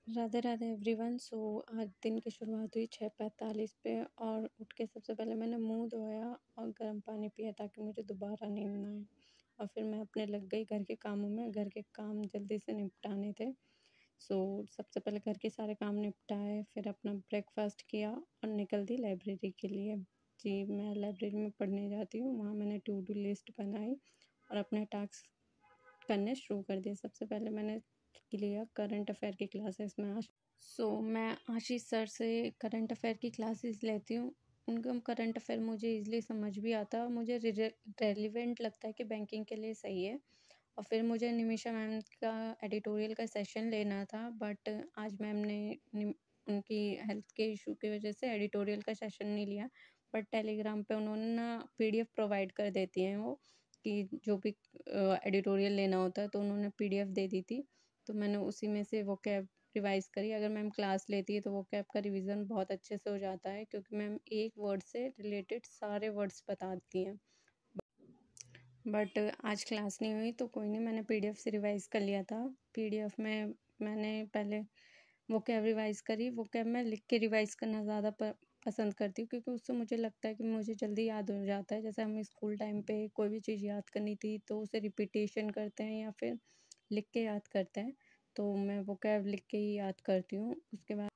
Radhe Radhe everyone. आज दिन की शुरुआत हुई 6:45 पे और उठ के सबसे पहले मैंने मुंह धोया और गर्म पानी पिया ताकि मुझे दोबारा नींद ना आए। और फिर मैं अपने लग गई घर के कामों में। घर के काम जल्दी से निपटाने थे। सबसे पहले घर के सारे काम निपटाए, फिर अपना ब्रेकफास्ट किया और निकल दी लाइब्रेरी के लिए। जी, मैं लाइब्रेरी में पढ़ने जाती हूँ। वहाँ मैंने टू डू लिस्ट बनाई और अपने टास्क करने शुरू कर दिए। सबसे पहले मैंने लिया करंट अफेयर की क्लासेस में। मैं आशीष सर से करंट अफेयर की क्लासेस लेती हूँ। उनका करंट अफेयर मुझे ईज़िली समझ भी आता है और मुझे रेलेवेंट लगता है कि बैंकिंग के लिए सही है। और फिर मुझे निमिषा मैम का एडिटोरियल का सेशन लेना था, बट आज मैम ने उनकी हेल्थ के इशू की वजह से एडिटोरियल का सेशन नहीं लिया। बट टेलीग्राम पे उन्होंने ना पीडीएफ प्रोवाइड कर देती हैं वो, कि जो भी एडिटोरियल लेना होता है तो उन्होंने पीडीएफ दे दी थी। तो मैंने उसी में से वो कैब रिवाइज़ करी। अगर मैम क्लास लेती है तो वो कैब का रिवीजन बहुत अच्छे से हो जाता है, क्योंकि मैम एक वर्ड से रिलेटेड सारे वर्ड्स बताती हैं। बट आज क्लास नहीं हुई तो कोई नहीं, मैंने पीडीएफ से रिवाइज़ कर लिया था। पीडीएफ में मैंने पहले वो कैब रिवाइज़ करी। वो कैब मैं लिख के रिवाइज़ करना ज़्यादा पसंद करती हूँ, क्योंकि उससे मुझे लगता है कि मुझे जल्दी याद हो जाता है। जैसे हमें स्कूल टाइम पे कोई भी चीज़ याद करनी थी तो उसे रिपीटेशन करते हैं या फिर लिख के याद करते हैं। तो मैं वो कैब लिख के ही याद करती हूँ। उसके बाद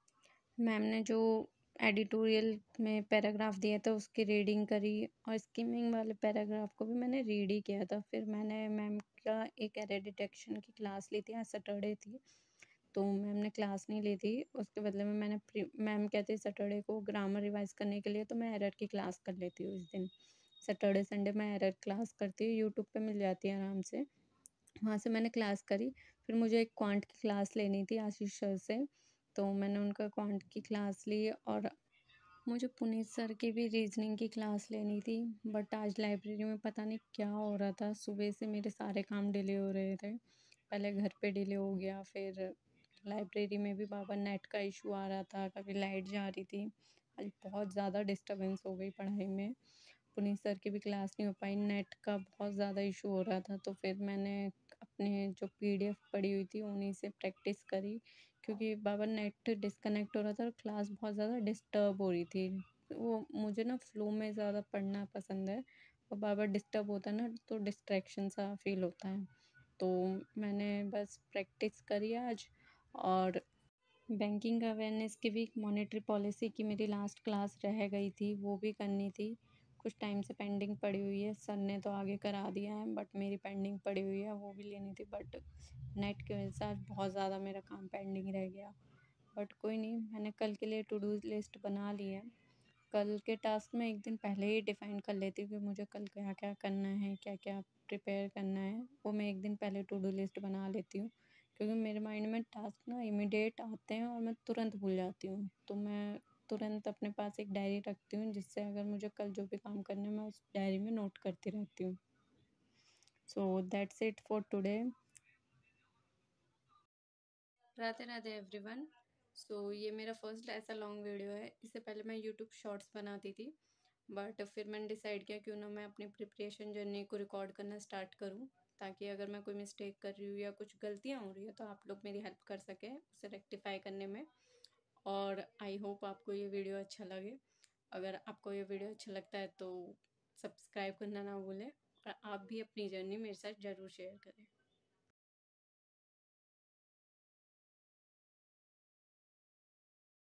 मैम ने जो एडिटोरियल में पैराग्राफ दिया था उसकी रीडिंग करी, और स्किमिंग वाले पैराग्राफ को भी मैंने रीड ही किया था। फिर मैंने मैम का एक एरर डिटेक्शन की क्लास ली थी। आज सैटरडे थी तो मैम ने क्लास नहीं ली थी। उसके बदले में मैम कहती सैटरडे को ग्रामर रिवाइज करने के लिए, तो मैं एरर की क्लास कर लेती हूँ इस दिन। सैटरडे संडे मैं एरर क्लास करती हूँ, यूट्यूब पे मिल जाती है आराम से। वहाँ से मैंने क्लास करी। फिर मुझे एक क्वांट की क्लास लेनी थी आशीष सर से, तो मैंने उनका क्वांट की क्लास ली। और मुझे पुनीत सर की भी रीजनिंग की क्लास लेनी थी, बट आज लाइब्रेरी में पता नहीं क्या हो रहा था। सुबह से मेरे सारे काम डिले हो रहे थे। पहले घर पे डिले हो गया, फिर लाइब्रेरी में भी बाबा नेट का इशू आ रहा था, कभी लाइट जा रही थी। आज बहुत ज़्यादा डिस्टर्बेंस हो गई पढ़ाई में। पुनीत सर की भी क्लास नहीं हो पाई, नेट का बहुत ज़्यादा इशू हो रहा था। तो फिर मैंने अपने जो पीडीएफ पढ़ी हुई थी उन्हीं से प्रैक्टिस करी, क्योंकि बाबा नेट डिस्कनेक्ट हो रहा था और क्लास बहुत ज़्यादा डिस्टर्ब हो रही थी। वो मुझे ना फ्लो में ज़्यादा पढ़ना पसंद है, और बाबा डिस्टर्ब होता है ना तो डिस्ट्रैक्शन सा फील होता है। तो मैंने बस प्रैक्टिस करी आज। और बैंकिंग अवेयरनेस की भी मॉनेटरी पॉलिसी की मेरी लास्ट क्लास रह गई थी, वो भी करनी थी। कुछ टाइम से पेंडिंग पड़ी हुई है। सर ने तो आगे करा दिया है, बट मेरी पेंडिंग पड़ी हुई है, वो भी लेनी थी। बट नेट की वजह से आज बहुत ज़्यादा मेरा काम पेंडिंग रह गया। बट कोई नहीं, मैंने कल के लिए टू डू लिस्ट बना ली है। कल के टास्क में एक दिन पहले ही डिफ़ाइन कर लेती हूँ कि मुझे कल क्या क्या करना है, क्या क्या प्रिपेयर करना है। वो मैं एक दिन पहले टू डू लिस्ट बना लेती हूँ, क्योंकि मेरे माइंड में टास्क ना इमीडिएट आते हैं और मैं तुरंत भूल जाती हूँ। तो मैं तुरंत अपने पास एक डायरी रखती हूँ, जिससे अगर मुझे कल जो भी काम करने मैं उस डायरी में नोट करती रहती हूँ। So that's it for today. Radhe Radhe everyone. ये मेरा फर्स्ट ऐसा लॉन्ग वीडियो है। इससे पहले मैं यूट्यूब शॉर्ट्स बनाती थी, बट फिर मैंने डिसाइड किया क्यों ना मैं अपनी प्रिपरेशन जर्नी को रिकॉर्ड करना स्टार्ट करूं, ताकि अगर मैं कोई मिस्टेक कर रही हूँ या कुछ गलतियाँ हो रही है तो आप लोग मेरी हेल्प कर सकें उसे रेक्टिफाई करने में। और आई होप आपको ये वीडियो अच्छा लगे। अगर आपको ये वीडियो अच्छा लगता है तो सब्सक्राइब करना ना भूलें, और आप भी अपनी जर्नी मेरे साथ ज़रूर शेयर करें।